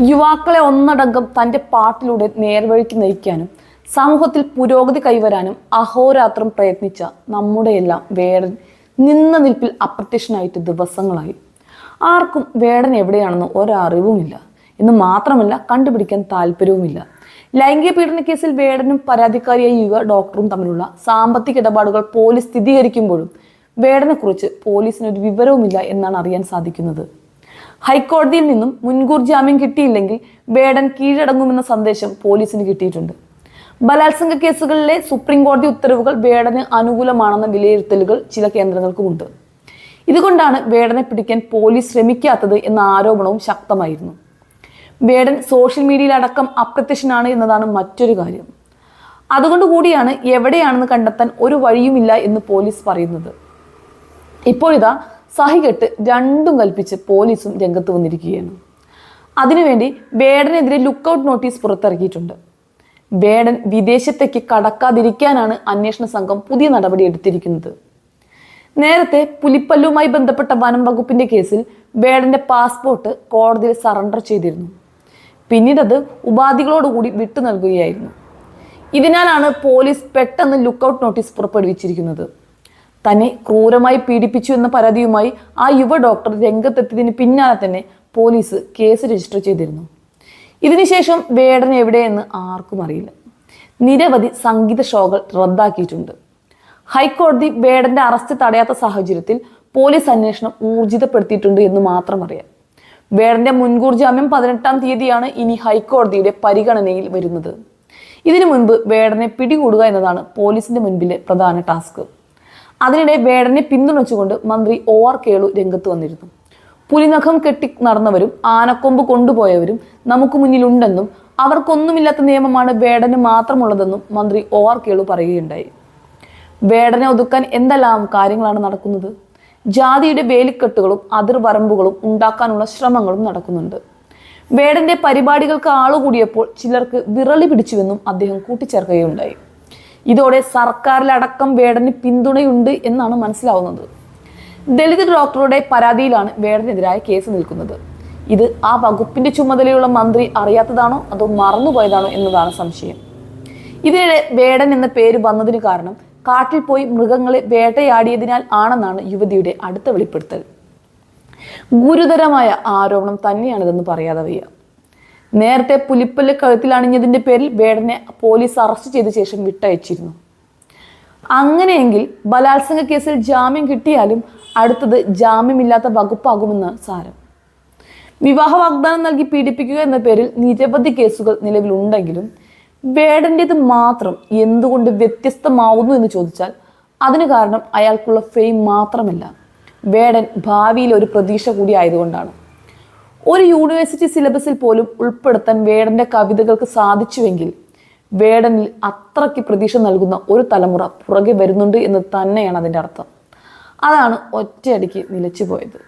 യുവാക്കളെ ഒന്നടങ്കം തൻ്റെ പാട്ടിലൂടെ നേർവഴിക്ക് നയിക്കാനും സമൂഹത്തിൽ പുരോഗതി കൈവരാനും അഹോരാത്രം പ്രയത്നിച്ച നമ്മുടെയെല്ലാം വേടൻ നിന്ന നിൽപ്പിൽ അപ്രത്യക്ഷനായിട്ട് ദിവസങ്ങളായി. ആർക്കും വേടൻ എവിടെയാണെന്ന് ഒരറിവുമില്ല എന്ന് മാത്രമല്ല, കണ്ടുപിടിക്കാൻ താല്പര്യവുമില്ല. ലൈംഗിക പീഡന കേസിൽ വേടനും പരാതിക്കാരിയായ യുവ ഡോക്ടറും തമ്മിലുള്ള സാമ്പത്തിക ഇടപാടുകൾ പോലീസ് സ്ഥിരീകരിക്കുമ്പോഴും വേടനെക്കുറിച്ച് പോലീസിന് ഒരു വിവരവുമില്ല എന്നാണ് അറിയാൻ സാധിക്കുന്നത്. ഹൈക്കോടതിയിൽ നിന്നും മുൻകൂർ ജാമ്യം കിട്ടിയില്ലെങ്കിൽ വേടൻ കീഴടങ്ങുമെന്ന സന്ദേശം പോലീസിന് കിട്ടിയിട്ടുണ്ട്. ബലാത്സംഗ കേസുകളിലെ സുപ്രീം കോടതി ഉത്തരവുകൾ വേടന് അനുകൂലമാണെന്ന വിലയിരുത്തലുകൾ ചില കേന്ദ്രങ്ങൾക്കുമുണ്ട്. ഇതുകൊണ്ടാണ് വേടനെ പിടിക്കാൻ പോലീസ് ശ്രമിക്കാത്തത് എന്ന ആരോപണവും ശക്തമായിരുന്നു. വേടൻ സോഷ്യൽ മീഡിയയിൽ അടക്കം അപ്രത്യക്ഷനാണ് എന്നതാണ് മറ്റൊരു കാര്യം. അതുകൊണ്ട് കൂടിയാണ് എവിടെയാണെന്ന് കണ്ടെത്താൻ ഒരു വഴിയുമില്ല എന്ന് പോലീസ് പറയുന്നത്. ഇപ്പോഴിതാ സഹികെട്ട് രണ്ടും കൽപ്പിച്ച് പോലീസും രംഗത്ത് വന്നിരിക്കുകയാണ്. അതിനുവേണ്ടി വേടനെതിരെ ലുക്കൌട്ട് നോട്ടീസ് പുറത്തിറക്കിയിട്ടുണ്ട്. വേടൻ വിദേശത്തേക്ക് കടക്കാതിരിക്കാനാണ് അന്വേഷണ സംഘം പുതിയ നടപടി എടുത്തിരിക്കുന്നത്. നേരത്തെ പുലിപ്പല്ലുമായി ബന്ധപ്പെട്ട വനം വകുപ്പിന്റെ കേസിൽ വേടന്റെ പാസ്പോർട്ട് കോടതിയിൽ സറണ്ടർ ചെയ്തിരുന്നു. പിന്നീടത് ഉപാധികളോടുകൂടി വിട്ടു നൽകുകയായിരുന്നു. ഇതിനാലാണ് പോലീസ് പെട്ടെന്ന് ലുക്കൌട്ട് നോട്ടീസ് പുറപ്പെടുവിച്ചിരിക്കുന്നത്. തന്നെ ക്രൂരമായി പീഡിപ്പിച്ചു എന്ന പരാതിയുമായി ആ യുവ ഡോക്ടർ രംഗത്തെത്തിയതിന് പിന്നാലെ തന്നെ പോലീസ് കേസ് രജിസ്റ്റർ ചെയ്തിരുന്നു. ഇതിനുശേഷം വേടൻ എവിടെയെന്ന് ആർക്കും അറിയില്ല. നിരവധി സംഗീത ഷോകൾ റദ്ദാക്കിയിട്ടുണ്ട്. ഹൈക്കോടതി വേടന്റെ അറസ്റ്റ് തടയാത്ത സാഹചര്യത്തിൽ പോലീസ് അന്വേഷണം ഊർജിതപ്പെടുത്തിയിട്ടുണ്ട് എന്ന് മാത്രം അറിയാം. വേടന്റെ മുൻകൂർ ജാമ്യം 18-ാം തീയതിയാണ് ഇനി ഹൈക്കോടതിയുടെ പരിഗണനയിൽ വരുന്നത്. ഇതിനു മുൻപ് വേടനെ പിടികൂടുക എന്നതാണ് പോലീസിന്റെ മുൻപിലെ പ്രധാന ടാസ്ക്. അതിനിടെ വേടനെ പിന്തുണച്ചുകൊണ്ട് മന്ത്രി OR കേളു രംഗത്ത് വന്നിരുന്നു. പുലിനഖം കെട്ടി നടന്നവരും ആനക്കൊമ്പ് കൊണ്ടുപോയവരും നമുക്ക് മുന്നിലുണ്ടെന്നും അവർക്കൊന്നുമില്ലാത്ത നിയമമാണ് വേടന് മാത്രമുള്ളതെന്നും മന്ത്രി OR കേളു പറയുകയുണ്ടായി. വേടനെ ഒതുക്കാൻ എന്തെല്ലാം കാര്യങ്ങളാണ് നടക്കുന്നത്? ജാതിയുടെ വേലിക്കെട്ടുകളും അതിർവരമ്പുകളും ഉണ്ടാക്കാനുള്ള ശ്രമങ്ങളും നടക്കുന്നുണ്ട്. വേടന്റെ പരിപാടികൾക്ക് ആളുകൂടിയപ്പോൾ ചിലർക്ക് വിറളി പിടിച്ചുവെന്നും അദ്ദേഹം കൂട്ടിച്ചേർക്കുകയുണ്ടായി. ഇതോടെ സർക്കാരിലടക്കം വേടന് പിന്തുണയുണ്ട് എന്നാണ് മനസ്സിലാവുന്നത്. ദളിത് ഡോക്ടറുടെ പരാതിയിലാണ് വേടനെതിരായ കേസ് നിൽക്കുന്നത്. ഇത് ആ വകുപ്പിന്റെ ചുമതലയുള്ള മന്ത്രി അറിയാത്തതാണോ അതോ മറന്നുപോയതാണോ എന്നതാണ് സംശയം. ഇതിനിടെ വേടൻ എന്ന പേര് വന്നതിന് കാരണം കാട്ടിൽ പോയി മൃഗങ്ങളെ വേട്ടയാടിയതിനാൽ ആണെന്നാണ് യുവതിയുടെ അടുത്ത വെളിപ്പെടുത്തൽ. ഗുരുതരമായ ആരോപണം തന്നെയാണിതെന്ന് പറയാതെ വയ്യ. നേരത്തെ പുലിപ്പല്ല് കഴുത്തിൽ അണിഞ്ഞതിന്റെ പേരിൽ വേടനെ പോലീസ് അറസ്റ്റ് ചെയ്ത ശേഷം വിട്ടയച്ചിരുന്നു. അങ്ങനെയെങ്കിൽ ബലാത്സംഗ കേസിൽ ജാമ്യം കിട്ടിയാലും അടുത്തത് ജാമ്യമില്ലാത്ത വകുപ്പാകുമെന്ന് സാരം. വിവാഹ വാഗ്ദാനം നൽകി പീഡിപ്പിക്കുക എന്ന പേരിൽ നിരവധി കേസുകൾ നിലവിലുണ്ടെങ്കിലും വേടൻ്റേത് മാത്രം എന്തുകൊണ്ട് വ്യത്യസ്തമാവുന്നു എന്ന് ചോദിച്ചാൽ അതിന് കാരണം അയാൾക്കുള്ള ഫെയിം മാത്രമല്ല, വേടൻ ഭാവിയിൽ ഒരു പ്രതീക്ഷ കൂടി ആയതുകൊണ്ടാണ്. ഒരു യൂണിവേഴ്സിറ്റി സിലബസിൽ പോലും ഉൾപ്പെടുത്താൻ വേടന്റെ കവിതകൾക്ക് സാധിച്ചുവെങ്കിൽ വേടനിൽ അത്രയ്ക്ക് പ്രതീക്ഷ നൽകുന്ന ഒരു തലമുറ പുറകെ വരുന്നുണ്ട് എന്ന് തന്നെയാണ് അതിൻ്റെ അർത്ഥം. അതാണ് ഒറ്റയടിക്ക് നിലച്ചു പോയത്.